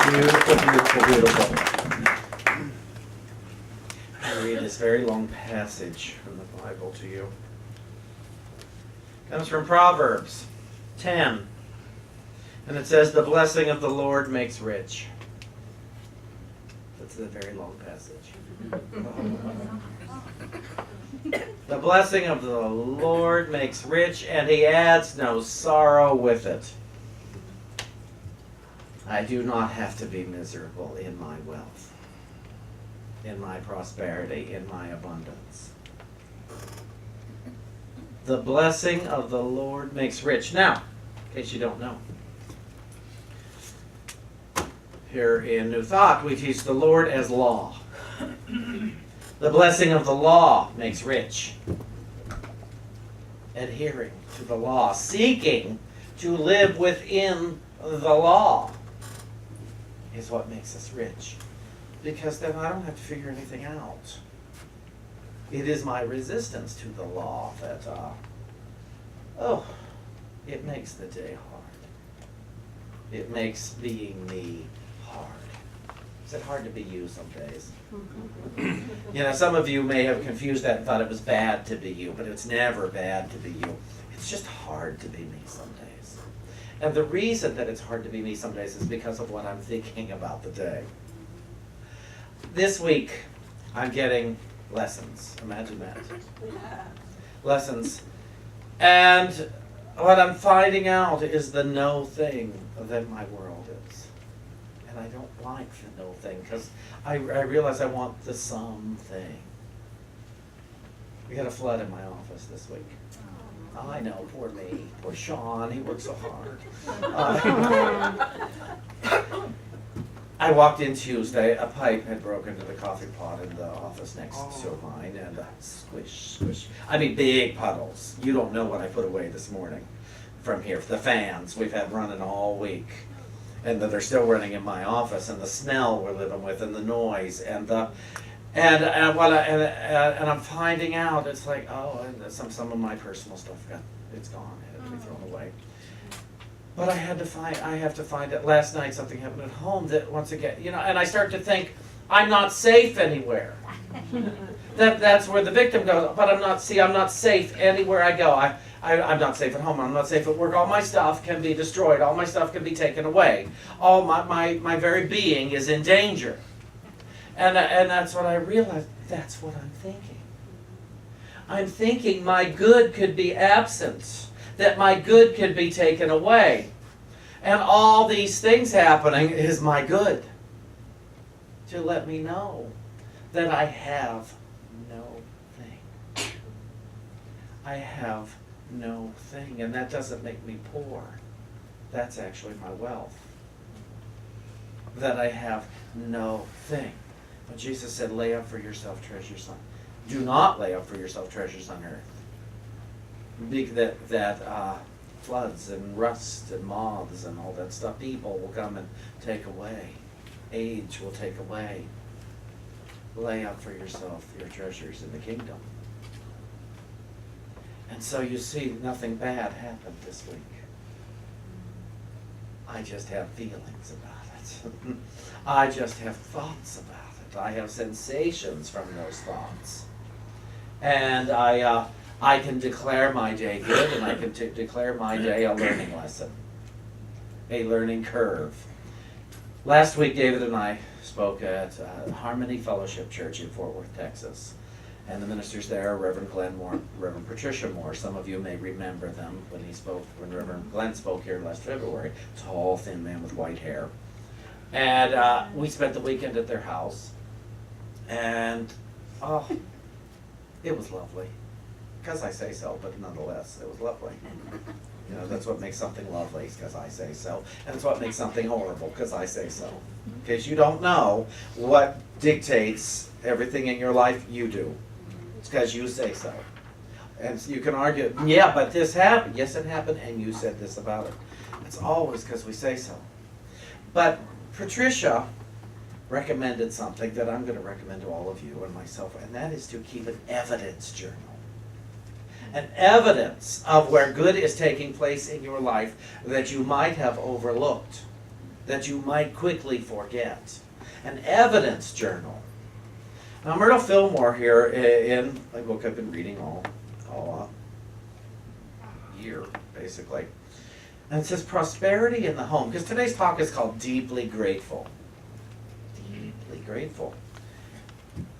Beautiful, beautiful, beautiful. I read this very long passage from the Bible to you. It comes from Proverbs 10. And it says, the blessing of the Lord makes rich. That's a very long passage. The blessing of the Lord makes rich, and he adds no sorrow with it. I do not have to be miserable in my wealth, in my prosperity, in my abundance. The blessing of the Lord makes rich. Now, in case you don't know, here in New Thought, we teach the Lord as law. The blessing of the law makes rich. Adhering to the law, seeking to live within the law is what makes us rich. Because then I don't have to figure anything out. It is my resistance to the law that, it makes the day hard. It makes being me hard. Is it hard to be you some days? You know, some of you may have confused that and thought it was bad to be you, but it's never bad to be you. It's just hard to be me some days. And the reason that it's hard to be me some days is because of what I'm thinking about the day. This week, I'm getting lessons. Imagine that. Lessons. And what I'm finding out is the no thing that my world is. And I don't like the no thing because I realize I want the something. We had a flood in my office this week. I know, poor me, poor Shawn, he worked so hard. I walked in Tuesday, a pipe had broken into the coffee pot in the office next to mine, and squish, squish. I mean, big puddles. You don't know what I put away this morning from here. The fans we've had running all week, and that they're still running in my office, and the smell we're living with, and the noise, and I'm finding out it's like, and some of my personal stuff it's gone. It had to be thrown away. But I have to find it. Last night something happened at home that once again, and I start to think, I'm not safe anywhere. That's where the victim goes, but I'm not safe anywhere I go. I'm not safe at home, I'm not safe at work. All my stuff can be destroyed, all my stuff can be taken away. All my very being is in danger. And that's what I realized, that's what I'm thinking. I'm thinking my good could be absent, that my good could be taken away. And all these things happening is my good. To let me know that I have no thing. I have no thing. And that doesn't make me poor. That's actually my wealth. That I have no thing. But Jesus said, lay up for yourself treasures on. Do not lay up for yourself treasures on earth. That floods and rust and moths and all that stuff, people will come and take away. Age will take away. Lay up for yourself your treasures in the kingdom. And so you see, nothing bad happened this week. I just have feelings about it. I just have thoughts about it. I have sensations from those thoughts. And I can declare my day good, and I can declare my day a learning lesson, a learning curve. Last week, David and I spoke at Harmony Fellowship Church in Fort Worth, Texas. And the ministers there are Reverend Glenn Moore, Reverend Patricia Moore. Some of you may remember them when Reverend Glenn spoke here last February. Tall, thin man with white hair. And we spent the weekend at their house. And, it was lovely. Because I say so, but nonetheless, it was lovely. That's what makes something lovely, because I say so. And it's what makes something horrible, because I say so. In case you don't know, what dictates everything in your life, you do. It's because you say so. And so you can argue, yeah, but this happened. Yes, it happened, and you said this about it. It's always because we say so. But Patricia recommended something that I'm going to recommend to all of you and myself, and that is to keep an evidence journal. An evidence of where good is taking place in your life that you might have overlooked. that you might quickly forget. An evidence journal. Now, Myrtle Fillmore here in a book I've been reading all year, basically. And it says prosperity in the home, because today's talk is called Deeply Grateful. Deeply grateful.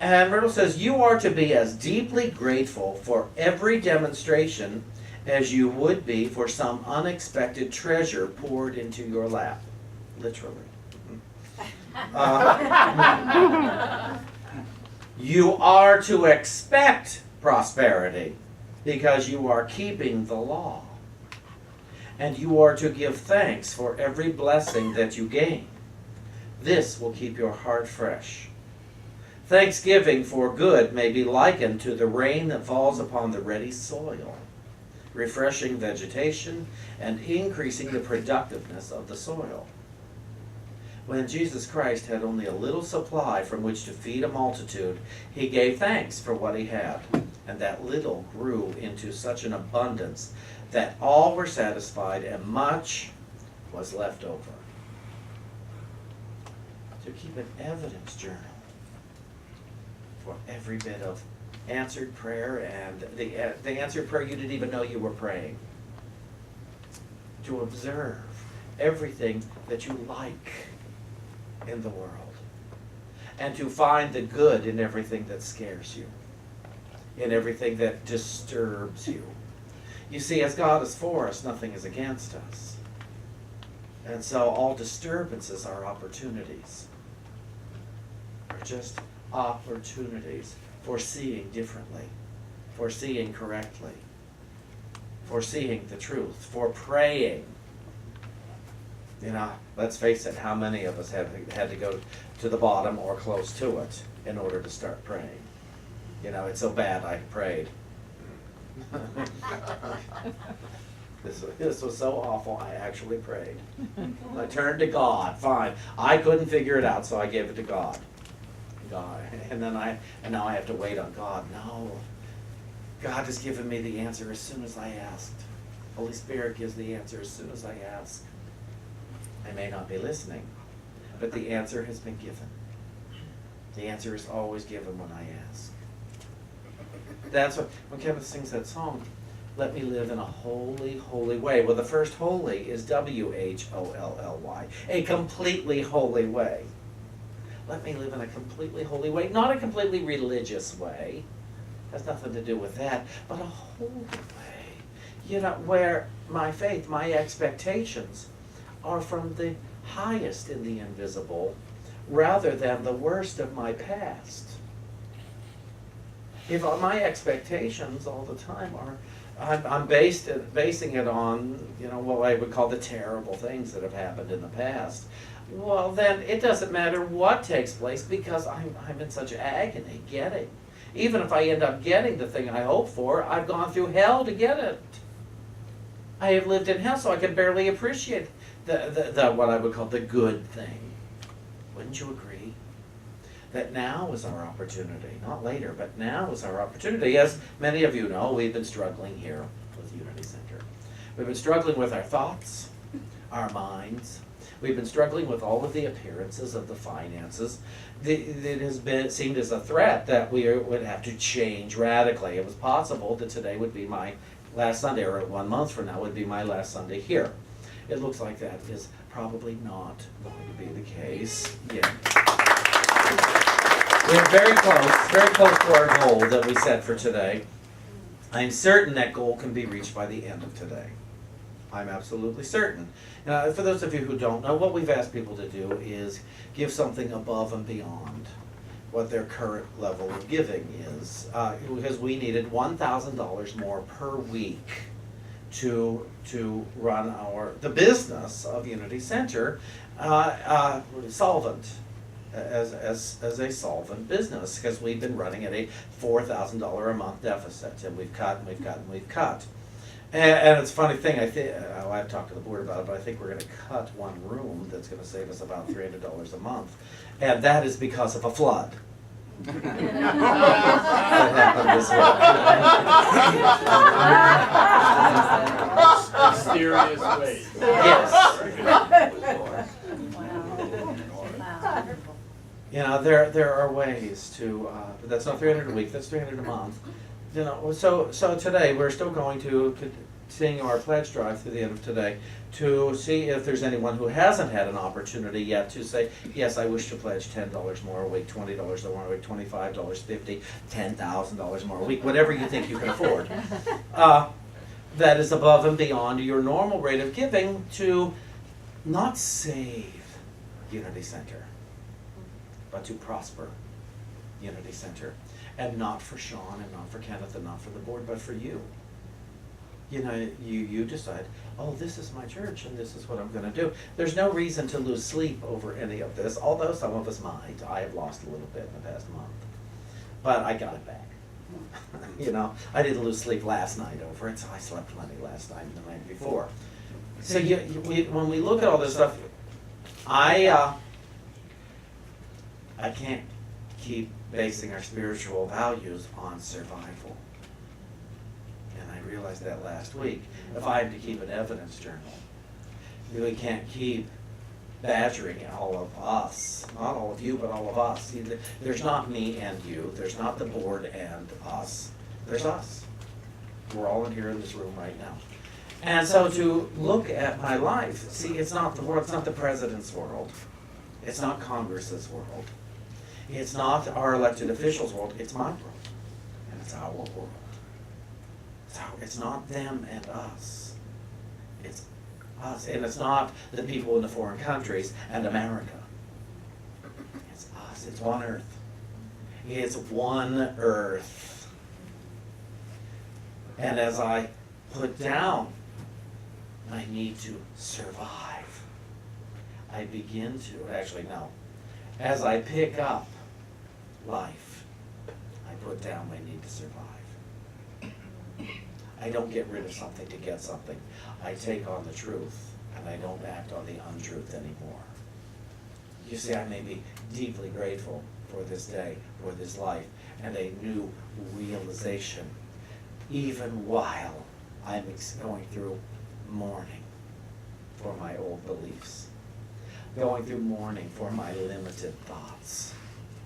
And Myrtle says, you are to be as deeply grateful for every demonstration as you would be for some unexpected treasure poured into your lap. Literally. You are to expect prosperity because you are keeping the law. And you are to give thanks for every blessing that you gain. This will keep your heart fresh. Thanksgiving for good may be likened to the rain that falls upon the ready soil, refreshing vegetation and increasing the productiveness of the soil. When Jesus Christ had only a little supply from which to feed a multitude, he gave thanks for what he had, and that little grew into such an abundance that all were satisfied and much was left over. To keep an evidence journal for every bit of answered prayer and the answered prayer you didn't even know you were praying. To observe everything that you like in the world. And to find the good in everything that scares you. In everything that disturbs you. You see, as God is for us, nothing is against us. And so all disturbances are opportunities. Are just opportunities for seeing differently, for seeing correctly, for seeing the truth, for praying. You know, let's face it, how many of us have had to go to the bottom or close to it in order to start praying? You know, it's so bad I prayed. This was so awful, I actually prayed. I turned to God, fine. I couldn't figure it out, so I gave it to God. And now I have to wait on God. No. God has given me the answer as soon as I asked. Holy Spirit gives the answer as soon as I ask. I may not be listening, but the answer has been given. The answer is always given when I ask. That's what, when Kevin sings that song, let me live in a holy, holy way. Well, the first holy is W-H-O-L-L-Y, a completely holy way. Let me live in a completely holy way, not a completely religious way. Has nothing to do with that, but a holy way. You know, where my faith, my expectations are from the highest in the invisible rather than the worst of my past. If my expectations all the time are, I'm basing it on, you know, what I would call the terrible things that have happened in the past, well then it doesn't matter what takes place because I'm in such agony getting. Even if I end up getting the thing I hope for, I've gone through hell to get it. I have lived in hell, so I can barely appreciate the what I would call the good thing. Wouldn't you agree? That now is our opportunity, not later, but now is our opportunity. As many of you know, we've been struggling here with Unity Center. We've been struggling with our thoughts, our minds. We've been struggling with all of the appearances of the finances. It has seemed as a threat that we would have to change radically. It was possible that today would be my last Sunday, or 1 month from now would be my last Sunday here. It looks like that is probably not going to be the case yet. We're very close to our goal that we set for today. I'm certain that goal can be reached by the end of today. I'm absolutely certain. Now, for those of you who don't know, what we've asked people to do is give something above and beyond what their current level of giving is, because we needed $1,000 more per week to run the business of Unity Center solvent. As a solvent business, because we've been running at a $4,000 a month deficit, and we've cut and we've cut and we've cut. And it's a funny thing, I've talked to the board about it, but I think we're going to cut one room that's going to save us about $300 a month, and that is because of a flood. That happened this way. Mysterious ways. Yes. You know, there are ways to, but that's not 300 a week, that's 300 a month. You know, so today, we're still going to continue our pledge drive through the end of today to see if there's anyone who hasn't had an opportunity yet to say, yes, I wish to pledge $10 more a week, $20 more a week, $25, $50, $10,000 more a week, whatever you think you can afford. That is above and beyond your normal rate of giving to not save Unity Center, but to prosper Unity Center. And not for Shawn, and not for Kenneth, and not for the board, but for you. You know, you decide, oh, this is my church, and this is what I'm going to do. There's no reason to lose sleep over any of this, although some of us might. I have lost a little bit in the past month. But I got it back. You know, I didn't lose sleep last night over it, so I slept plenty last night and the night before. So when we look at all this stuff, I can't keep basing our spiritual values on survival. And I realized that last week. If I had to keep an evidence journal, we can't keep badgering all of us, not all of you, but all of us. See, there's not me and you, there's not the board and us, there's us. We're all in here in this room right now. And so to look at my life, see, it's not the world, it's not the president's world, it's not Congress's world, it's not our elected officials' world, it's my world, and it's our world. It's not them and us, it's us, and it's not the people in the foreign countries and America. It's us, it's one earth. It's one earth. And as I put down my need to survive, I begin to, actually no, as I pick up life, I put down my need to survive. I don't get rid of something to get something. I take on the truth, and I don't act on the untruth anymore. You see, I may be deeply grateful for this day, for this life, and a new realization, even while I'm going through mourning for my old beliefs, going through mourning for my limited thoughts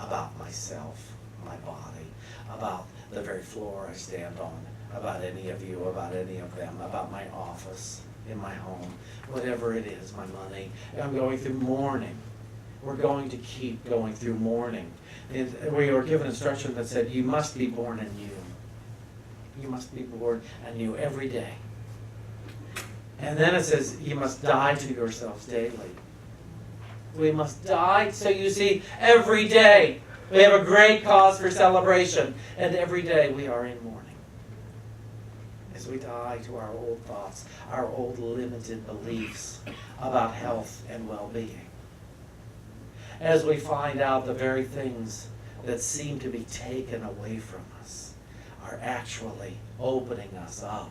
about myself, my body, about the very floor I stand on, about any of you, about any of them, about my office, in my home, whatever it is, my money. I'm going through mourning. We're going to keep going through mourning. We were given instruction that said, you must be born anew. You must be born anew every day. And then it says, you must die to yourselves daily. We must die. So you see, every day we have a great cause for celebration. And every day we are in mourning. As we die to our old thoughts, our old limited beliefs about health and well-being. As we find out the very things that seem to be taken away from us are actually opening us up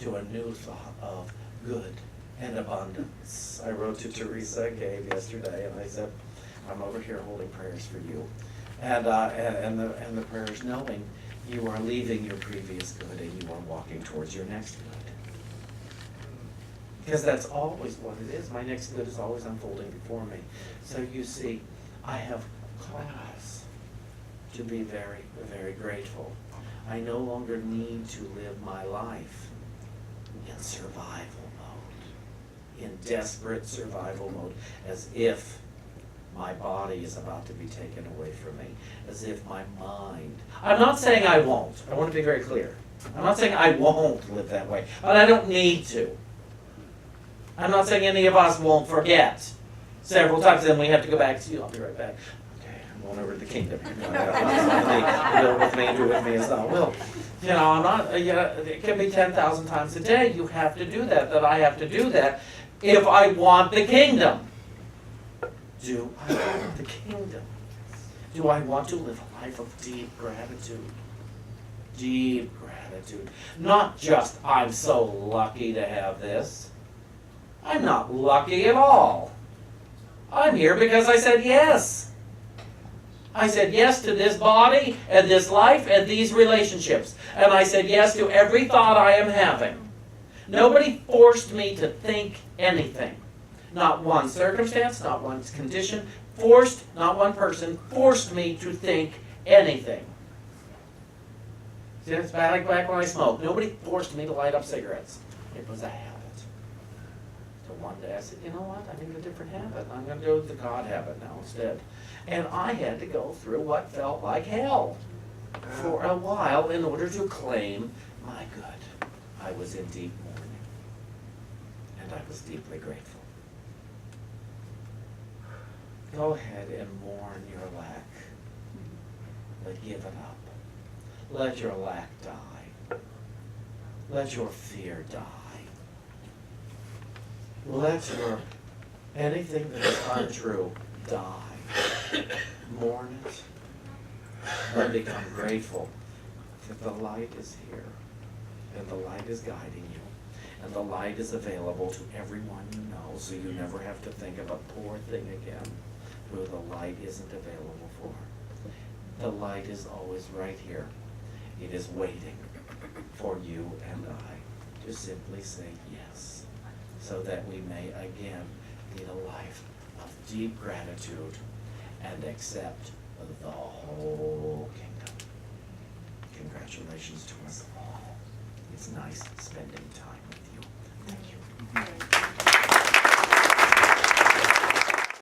to a new thought of good and abundance. I wrote to Teresa Gabe yesterday, and I said, I'm over here holding prayers for you. And the prayers knowing you are leaving your previous good and you are walking towards your next good. Because that's always what it is. My next good is always unfolding before me. So you see, I have cause to be very, very grateful. I no longer need to live my life in survival mode, in desperate survival mode, as if my body is about to be taken away from me, as if my mind... I'm not saying I won't. I want to be very clear. I'm not saying I won't live that way, but I don't need to. I'm not saying any of us won't forget several times, then we have to go back to you. I'll be right back. Okay, I'm going over to the kingdom. Will with me, do with me as thou wilt. You know, I'm not, it can be 10,000 times a day. You have to do that I have to do that if I want the kingdom. Do I want the kingdom? Do I want to live a life of deep gratitude? Deep gratitude. Not just, I'm so lucky to have this. I'm not lucky at all. I'm here because I said yes. I said yes to this body and this life and these relationships. And I said yes to every thought I am having. Nobody forced me to think anything. Not one circumstance, not one condition, forced, not one person, forced me to think anything. See, it's bad like back when I smoked. Nobody forced me to light up cigarettes. It was a habit. So one day I said, you know what, I need a different habit. I'm going to go with the God habit now instead. And I had to go through what felt like hell for a while in order to claim my good. I was in deep mourning. And I was deeply grateful. Go ahead and mourn your lack, but give it up. Let your lack die. Let your fear die. Let your anything that is untrue die. Mourn it, but become grateful that the light is here, and the light is guiding you. And the light is available to everyone you know, so you never have to think of a poor thing again who the light isn't available for. The light is always right here. It is waiting for you and I to simply say yes, so that we may again lead a life of deep gratitude and accept the whole kingdom. Congratulations to us all. It's nice spending time with you. Thank you.